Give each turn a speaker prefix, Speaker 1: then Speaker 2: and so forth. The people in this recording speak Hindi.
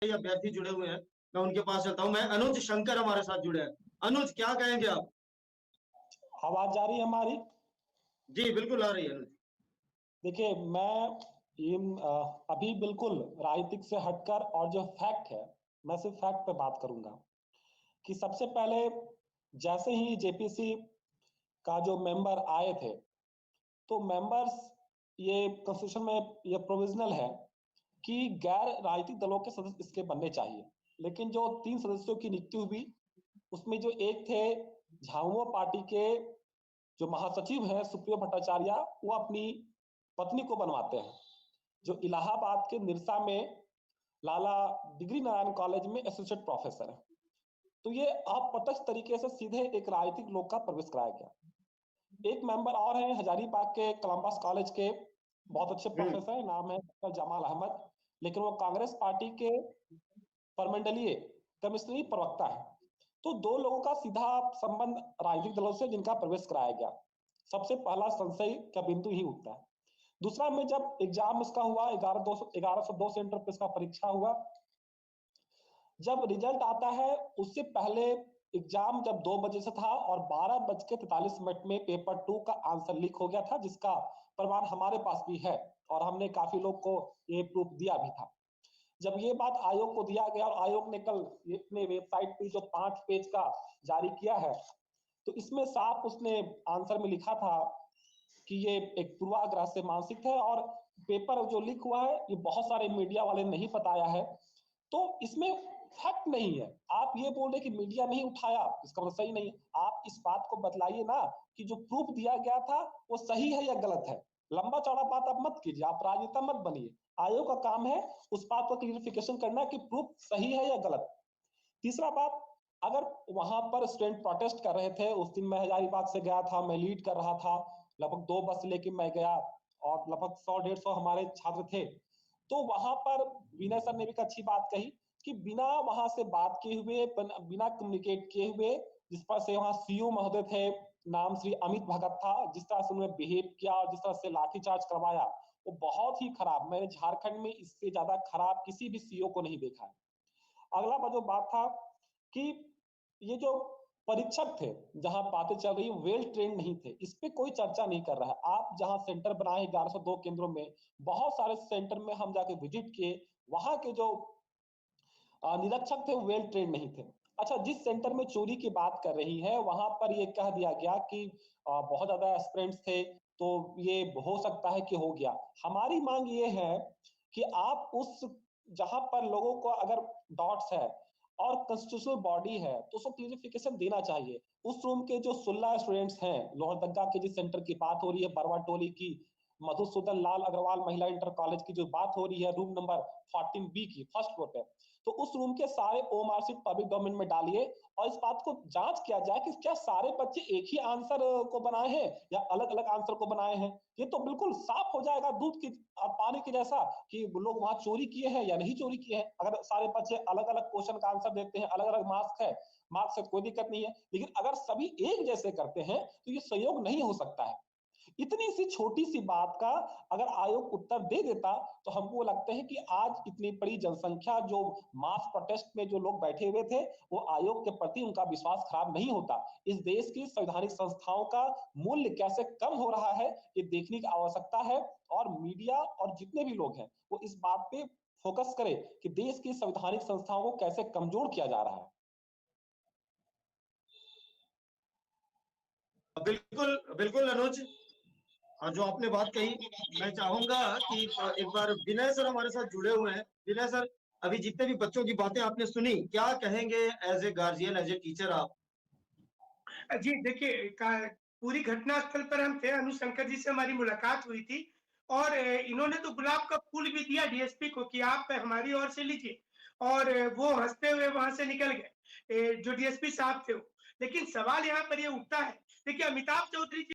Speaker 1: कई अभ्यर्थी जुड़े हुए हैं, मैं उनके पास चलता हूँ। मैं अनुज शंकर हमारे साथ जुड़े हैं। अनुज, क्या कहेंगे आप?
Speaker 2: आवाज जा रही है हमारी?
Speaker 1: जी, बिल्कुल आ रही है अनुज।
Speaker 2: देखिए, मैं अभी बिल्कुल राजनीतिक से हटकर और जो फैक्ट है, मैं सिर्फ फैक्ट पे बात करूंगा कि सबसे पहले जैसे ही जेपीसी का जो मेंबर आए थे, तो मेंबर्स, ये कॉन्स्टिट्यूशन में ये प्रोविजनल है कि गैर राजनीतिक दलों के सदस्य इसके बनने चाहिए। लेकिन जो 3 सदस्यों की नियुक्ति हुई, उसमें जो एक थे झामुमो पार्टी के जो महासचिव हैं सुप्रियो भट्टाचार्य, वो अपनी पत्नी को बनवाते हैं, जो इलाहाबाद के निरसा में लाला डिग्री नारायण कॉलेज में एसोसिएट प्रोफेसर है। तो ये अप्रत्यक्ष तरीके से सीधे एक राजनीतिक लोग का प्रवेश कराया गया। एक मेंबर और हैं हजारीबाग के कोलंबस कॉलेज के, बहुत अच्छे प्रोफेसर हैं, नाम है डॉक्टर जमाल अहमद, लेकिन वो कांग्रेस पार्टी के परमंडलीय कमिश्नरी प्रवक्ता है। तो 2 लोगों का सीधा संबंध राजनीतिक दलों से जिनका प्रवेश कराया गया, सबसे पहला संशय का बिंदु ही उठता है। दूसरा में जब एग्जाम इसका हुआ 1102 सेंटर पे इसका परीक्षा हुआ, जब रिजल्ट आता है उससे पहले एग्जाम जब 2 बजे से था और 12:43 में पेपर 2 का आंसर लीक हो गया था, जिसका प्रमाण हमारे पास भी है और हमने काफी लोग को ये प्रूफ दिया भी था। जब ये बात आयोग को दिया गया और आयोग ने कल अपने वेबसाइट पे जो 5 पेज का जारी किया है, तो इसमें साफ उसने आंसर में लिखा था कि ये एक पूर्वाग्रह से मानसिक है और पेपर जो लीक हुआ है ये बहुत सारे मीडिया वाले नहीं बताया है। तो इसमें फैक्ट नहीं है। आप ये बोल रहे कि मीडिया नहीं उठाया, इसका मतलब सही नहीं है। आप इस बात को बतलाइए ना कि जो प्रूफ दिया गया था वो सही है या गलत है। लंबा चौड़ा बात आप मत कीजिए, आप राजनेता मत बनिए। आयोग का काम है उस बात को क्लियरिफिकेशन करना कि प्रूफ सही है या गलत। तीसरा बात, अगर वहां पर स्टूडेंट प्रोटेस्ट कर रहे थे, उस दिन मैं हजारीबाग से गया था, मैं लीड कर रहा था, लगभग 2 बस लेके मैं गया और लगभग 100-150 हमारे छात्र थे। तो वहां पर विनय सर ने भी एक अच्छी बात कही कि बिना वहां से बात किए हुए, बिना कम्युनिकेट किए हुए, जिस पर से वहां सीओ महोदय थे, नाम श्री अमित भगत था, जिस तरह से उन्होंने बिहेव किया और जिस तरह से लाठीचार्ज करवाया, वो बहुत ही खराब, मैंने झारखंड में इससे ज्यादा खराब किसी भी सीओ को नहीं देखा है। अगला जो बात था कि ये जो परीक्षक थे, जहां बातें चल रही वेल ट्रेंड नहीं थे, इस पे कोई चर्चा नहीं कर रहा है। आप जहां सेंटर बनाए 1102 केंद्रों में, बहुत सारे सेंटर में हम जाके विजिट किए, वहां के जो निरीक्षक थे वेल ट्रेंड नहीं थे। अच्छा, जिस सेंटर में चोरी की बात कर रही है वहां पर ये कह दिया गया कि बहुत ज्यादा एस्पिरेंट्स थे, तो ये हो सकता है कि हो गया। हमारी मांग ये है कि आप उस, जहां पर लोगों को अगर डॉट्स है और कॉन्स्टिट्यूशनल बॉडी है तो उसको क्लियरिफिकेशन देना चाहिए। उस रूम के जो 16 स्टूडेंट्स हैं, लोहरदगा के जिस सेंटर की बात हो रही है, बरवा टोली की मधुसूदन लाल अग्रवाल महिला इंटर कॉलेज की जो बात हो रही है, रूम नंबर 14B की फर्स्ट फ्लोर पे, तो उस रूम के सारे ओएमआर शीट पब्लिक डोमेन में डालिए और इस बात को जांच किया जाए कि क्या सारे बच्चे एक ही आंसर को बनाए हैं या अलग अलग आंसर को बनाए हैं। ये तो बिल्कुल साफ हो जाएगा दूध की पानी के जैसा कि लोग वहां चोरी किए हैं या नहीं चोरी किए हैं। अगर सारे बच्चे अलग अलग क्वेश्चन का आंसर देते हैं, अलग अलग मार्क्स है, मार्क्स से कोई दिक्कत नहीं है, लेकिन अगर सभी एक जैसे करते हैं तो ये सहयोग नहीं हो सकता है। इतनी सी छोटी सी बात का अगर आयोग उत्तर दे देता तो हमको लगता है कि आज इतनी बड़ी जनसंख्या जो मास प्रोटेस्ट में जो लोग बैठे हुए थे, वो आयोग के प्रति उनका विश्वास खराब नहीं होता। इस देश की संवैधानिक संस्थाओं का मूल्य कैसे कम हो रहा है ये देखने की आवश्यकता है और मीडिया और जितने भी लोग हैं वो इस बात पे फोकस करे कि देश की संवैधानिक संस्थाओं को कैसे कमजोर किया जा रहा है।
Speaker 1: बिल्कुल बिल्कुल अनुज, और जो आपने बात कही, मैं चाहूंगा कि एक बार विनय सर हमारे साथ जुड़े हुए हैं। विनय सर, अभी जितने भी बच्चों की बातें आपने सुनी, क्या कहेंगे as a guardian, as a teacher आप?
Speaker 3: जी देखिए, पूरी घटनास्थल पर हम थे, अनुज शंकर जी से हमारी मुलाकात हुई थी और इन्होंने तो गुलाब का फूल भी दिया डीएसपी को कि आप हमारी ओर से लीजिए, और वो हंसते हुए वहां से निकल गए, जो डीएसपी साहब थे वो। लेकिन सवाल यहाँ पर ये उठता है, देखिए अमिताभ चौधरी जी